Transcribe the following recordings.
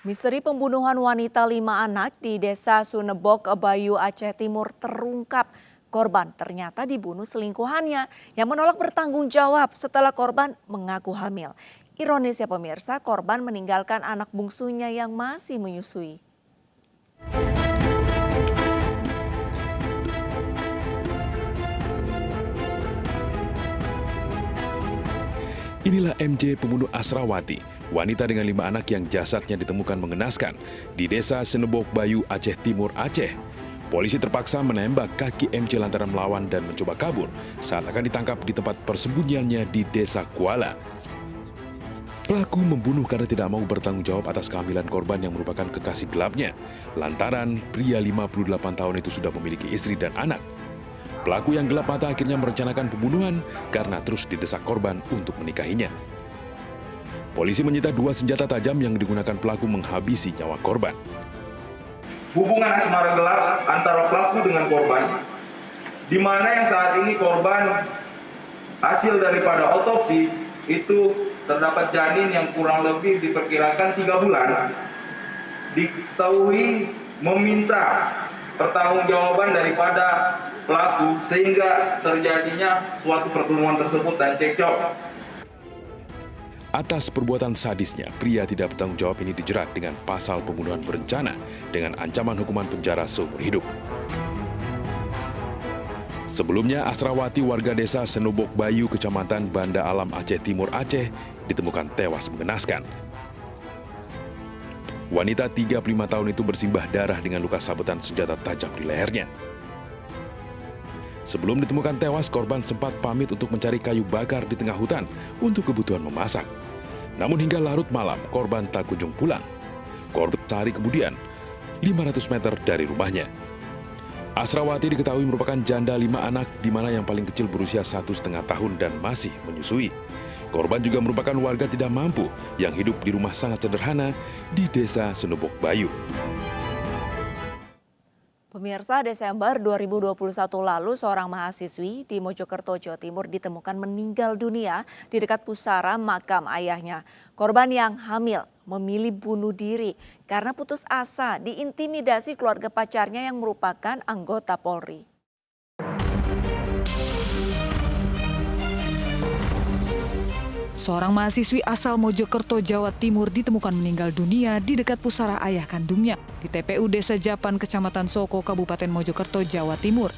Misteri pembunuhan wanita 5 anak di Desa Sunebok, Bayu, Aceh Timur terungkap. Korban ternyata dibunuh selingkuhannya yang menolak bertanggung jawab setelah korban mengaku hamil. Ironisnya pemirsa, korban meninggalkan anak bungsunya yang masih menyusui. Inilah MJ pembunuh Asrawati, wanita dengan 5 anak yang jasadnya ditemukan mengenaskan di Desa Sunebok, Bayu, Aceh Timur, Aceh. Polisi terpaksa menembak kaki MJ lantaran melawan dan mencoba kabur saat akan ditangkap di tempat persembunyiannya di Desa Kuala. Pelaku membunuh karena tidak mau bertanggung jawab atas kehamilan korban yang merupakan kekasih gelapnya, lantaran pria 58 tahun itu sudah memiliki istri dan anak. Pelaku yang gelap mata akhirnya merencanakan pembunuhan karena terus didesak korban untuk menikahinya. Polisi menyita 2 senjata tajam yang digunakan pelaku menghabisi nyawa korban. Hubungan asmara gelap antara pelaku dengan korban, di mana yang saat ini korban hasil daripada otopsi itu terdapat janin yang kurang lebih diperkirakan 3 bulan, diketahui meminta pertanggungjawaban daripada pelaku sehingga terjadinya suatu pertemuan tersebut dan cekcok. Atas perbuatan sadisnya, pria tidak bertanggung jawab ini dijerat dengan pasal pembunuhan berencana dengan ancaman hukuman penjara seumur hidup. Sebelumnya, Asrawati warga desa Sunebok Bayu, Kecamatan Banda Alam, Aceh Timur, Aceh, ditemukan tewas mengenaskan. Wanita 35 tahun itu bersimbah darah dengan luka sabetan senjata tajam di lehernya. Sebelum ditemukan tewas, korban sempat pamit untuk mencari kayu bakar di tengah hutan untuk kebutuhan memasak. Namun hingga larut malam, korban tak kunjung pulang. Korban sehari kemudian, 500 meter dari rumahnya. Asrawati diketahui merupakan janda 5 anak, di mana yang paling kecil berusia 1,5 tahun dan masih menyusui. Korban juga merupakan warga tidak mampu yang hidup di rumah sangat sederhana di Desa Sunebok Bayu. Pemirsa, Desember 2021 lalu seorang mahasiswi di Mojokerto, Jawa Timur ditemukan meninggal dunia di dekat pusara makam ayahnya. Korban yang hamil memilih bunuh diri karena putus asa diintimidasi keluarga pacarnya yang merupakan anggota Polri. Seorang mahasiswi asal Mojokerto, Jawa Timur ditemukan meninggal dunia di dekat pusara ayah kandungnya di TPU Desa Japan, Kecamatan Soko, Kabupaten Mojokerto, Jawa Timur.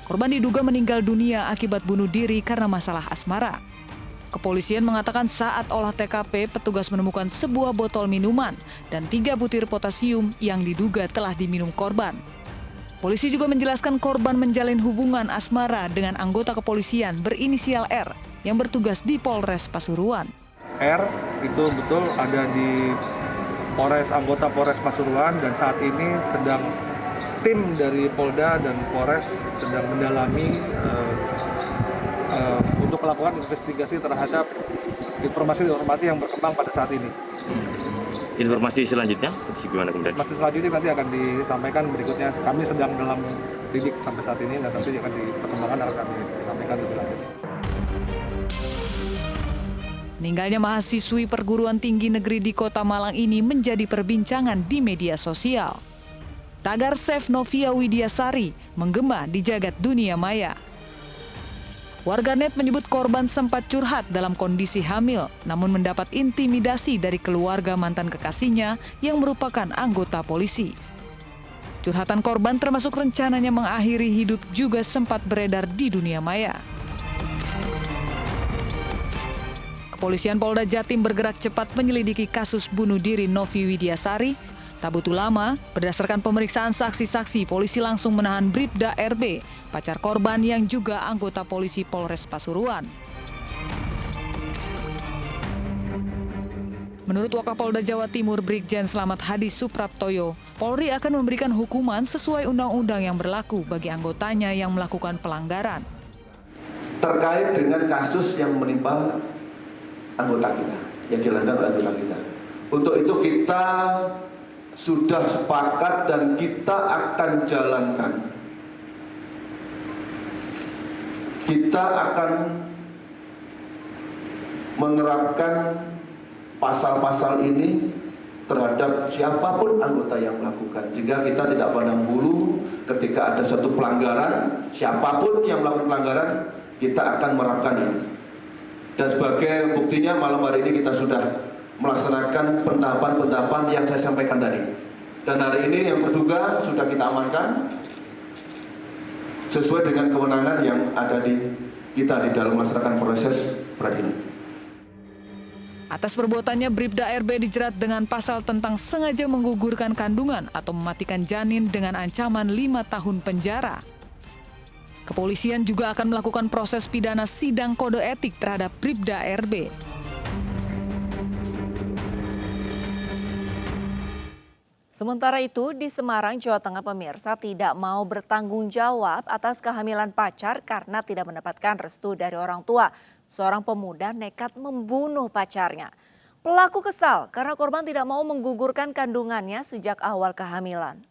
Korban diduga meninggal dunia akibat bunuh diri karena masalah asmara. Kepolisian mengatakan saat olah TKP, petugas menemukan sebuah botol minuman dan 3 butir potasium yang diduga telah diminum korban. Polisi juga menjelaskan korban menjalin hubungan asmara dengan anggota kepolisian berinisial R yang bertugas di Polres Pasuruan. R itu betul ada di anggota Polres Pasuruan dan saat ini sedang tim dari Polda dan Polres sedang mendalami untuk melakukan investigasi terhadap informasi-informasi yang berkembang pada saat ini. Informasi selanjutnya gimana kemudian? Informasi selanjutnya nanti akan disampaikan berikutnya. Kami sedang dalam lidik sampai saat ini dan nanti akan perkembangan akan kami sampaikan lebih lanjut. Meninggalnya mahasiswi perguruan tinggi negeri di Kota Malang ini menjadi perbincangan di media sosial. Tagar Save Novia Widiasari menggema di jagat dunia maya. Warganet menyebut korban sempat curhat dalam kondisi hamil, namun mendapat intimidasi dari keluarga mantan kekasihnya yang merupakan anggota polisi. Curhatan korban termasuk rencananya mengakhiri hidup juga sempat beredar di dunia maya. Kepolisian Polda Jatim bergerak cepat menyelidiki kasus bunuh diri Novi Widiasari. Tak butuh lama, berdasarkan pemeriksaan saksi-saksi, polisi langsung menahan Bribda RB, pacar korban yang juga anggota polisi Polres Pasuruan. Menurut Wakapolda Jawa Timur Brigjen Slamet Hadi Supraptoyo, Polri akan memberikan hukuman sesuai undang-undang yang berlaku bagi anggotanya yang melakukan pelanggaran. Terkait dengan kasus yang menimpa anggota kita, yang dilakukan oleh anggota kita. Untuk itu kita sudah sepakat dan kita akan jalankan. Kita akan menerapkan pasal-pasal ini terhadap siapapun anggota yang melakukan. Jika kita tidak pandang bulu ketika ada satu pelanggaran, siapapun yang melakukan pelanggaran, kita akan menerapkan ini. Dan sebagai buktinya malam hari ini kita sudah melaksanakan pentahapan-pentahapan yang saya sampaikan tadi. Dan hari ini yang terduga sudah kita amankan sesuai dengan kewenangan yang ada di kita di dalam melaksanakan proses peradilan. Atas perbuatannya, Bribda RB dijerat dengan pasal tentang sengaja menggugurkan kandungan atau mematikan janin dengan ancaman 5 tahun penjara. Kepolisian juga akan melakukan proses pidana sidang kode etik terhadap Bribda RB. Sementara itu, di Semarang, Jawa Tengah, pemirsa tidak mau bertanggung jawab atas kehamilan pacar karena tidak mendapatkan restu dari orang tua. Seorang pemuda nekat membunuh pacarnya. Pelaku kesal karena korban tidak mau menggugurkan kandungannya sejak awal kehamilan.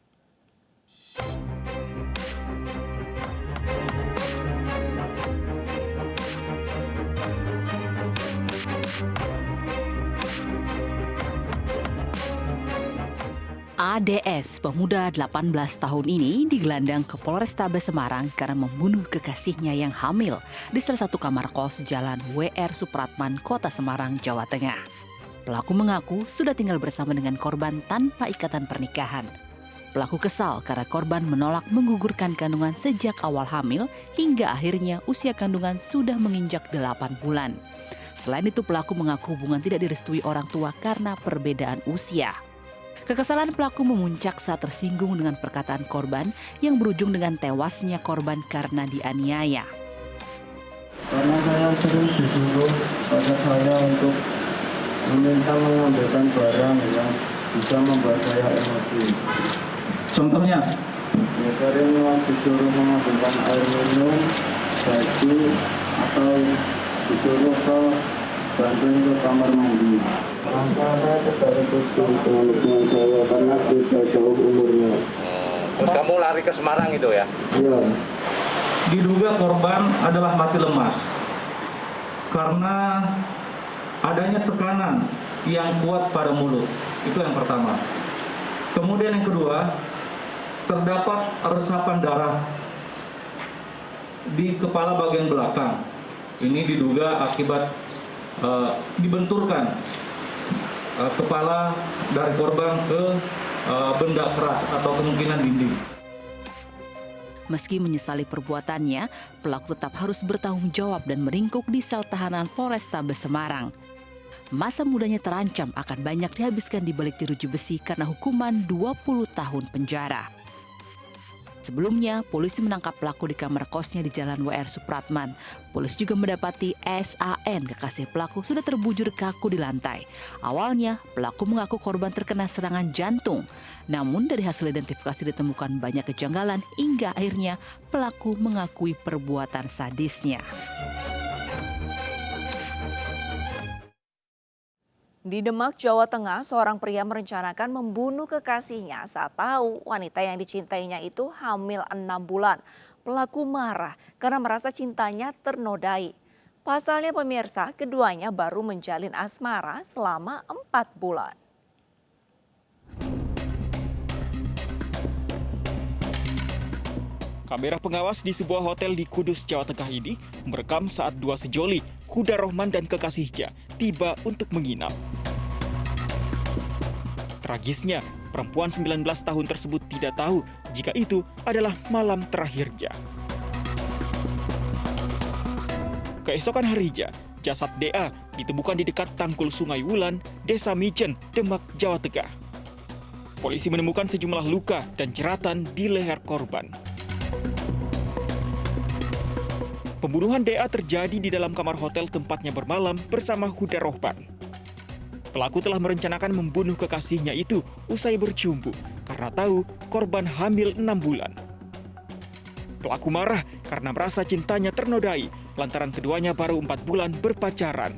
ADS, pemuda 18 tahun ini digelandang ke Polrestabes Semarang karena membunuh kekasihnya yang hamil di salah satu kamar kos Jalan WR Supratman, Kota Semarang, Jawa Tengah. Pelaku mengaku sudah tinggal bersama dengan korban tanpa ikatan pernikahan. Pelaku kesal karena korban menolak menggugurkan kandungan sejak awal hamil hingga akhirnya usia kandungan sudah menginjak 8 bulan. Selain itu, pelaku mengaku hubungan tidak direstui orang tua karena perbedaan usia. Kekesalan pelaku memuncak saat tersinggung dengan perkataan korban yang berujung dengan tewasnya korban karena dianiaya. Karena saya sering disuruh pada saya untuk meminta mengambilkan barang yang bisa membuat saya emosi. Contohnya? Ya, sering disuruh mengambilkan air minum, baju, atau disuruh ke bantuin ke kamar mandi. Langkah saya tidak setuju dengan hubungan saya karena beda jauh umurnya. Terus kamu lari ke Semarang itu ya? Iya. Diduga korban adalah mati lemas karena adanya tekanan yang kuat pada mulut. Itu yang pertama. Kemudian yang kedua, terdapat resapan darah di kepala bagian belakang. Ini diduga akibat dibenturkan kepala dari korban ke benda keras atau kemungkinan dinding. Meski menyesali perbuatannya, pelaku tetap harus bertanggung jawab dan meringkuk di sel tahanan Polrestabes Semarang. Masa mudanya terancam akan banyak dihabiskan di balik jeruji besi karena hukuman 20 tahun penjara. Sebelumnya, polisi menangkap pelaku di kamar kosnya di Jalan WR Supratman. Polisi juga mendapati SAN, kekasih pelaku, sudah terbujur kaku di lantai. Awalnya, pelaku mengaku korban terkena serangan jantung. Namun dari hasil identifikasi ditemukan banyak kejanggalan hingga akhirnya pelaku mengakui perbuatan sadisnya. Di Demak, Jawa Tengah, seorang pria merencanakan membunuh kekasihnya saat tahu wanita yang dicintainya itu hamil 6 bulan. Pelaku marah karena merasa cintanya ternodai. Pasalnya pemirsa, keduanya baru menjalin asmara selama 4 bulan. Kamera pengawas di sebuah hotel di Kudus, Jawa Tengah ini merekam saat dua sejoli, Huda Rohman dan kekasihnya, tiba untuk menginap. Tragisnya, perempuan 19 tahun tersebut tidak tahu jika itu adalah malam terakhirnya. Keesokan harinya, jasad DA ditemukan di dekat Tangkul Sungai Wulan, Desa Mijen, Demak, Jawa Tengah. Polisi menemukan sejumlah luka dan jeratan di leher korban. Pembunuhan DA terjadi di dalam kamar hotel tempatnya bermalam bersama Huda Rohman. Pelaku telah merencanakan membunuh kekasihnya itu usai bercumbu karena tahu korban hamil 6 bulan. Pelaku marah karena merasa cintanya ternodai lantaran keduanya baru 4 bulan berpacaran.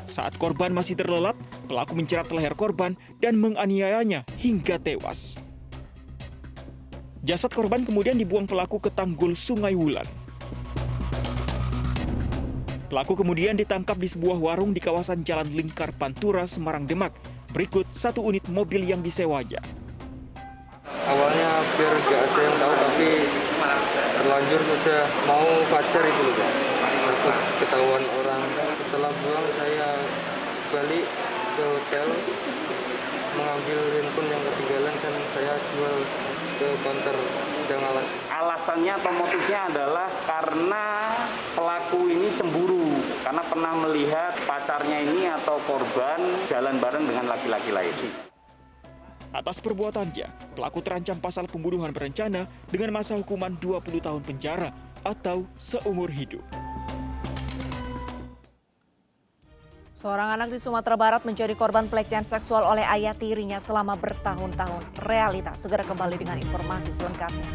Saat korban masih terlelap, pelaku mencerat leher korban dan menganiayanya hingga tewas. Jasad korban kemudian dibuang pelaku ke tanggul Sungai Wulan. Pelaku kemudian ditangkap di sebuah warung di kawasan Jalan Lingkar Pantura, Semarang, Demak Berikut 1 unit mobil yang disewanya. Awalnya biar nggak ada yang tahu, tapi terlanjur sudah mau pacar itu loh Pak. Takut ketahuan orang. Setelah pulang saya balik ke hotel, mengambil handphone yang ketinggalan dan saya jual ke counter Jangalas. Alasannya atau motifnya adalah karena pelaku ini cemburu karena pernah melihat pacarnya ini atau korban jalan bareng dengan laki-laki lain. Atas perbuatannya, pelaku terancam pasal pembunuhan berencana dengan masa hukuman 20 tahun penjara atau seumur hidup. Seorang anak di Sumatera Barat menjadi korban pelecehan seksual oleh ayah tirinya selama bertahun-tahun. Realita segera kembali dengan informasi selengkapnya.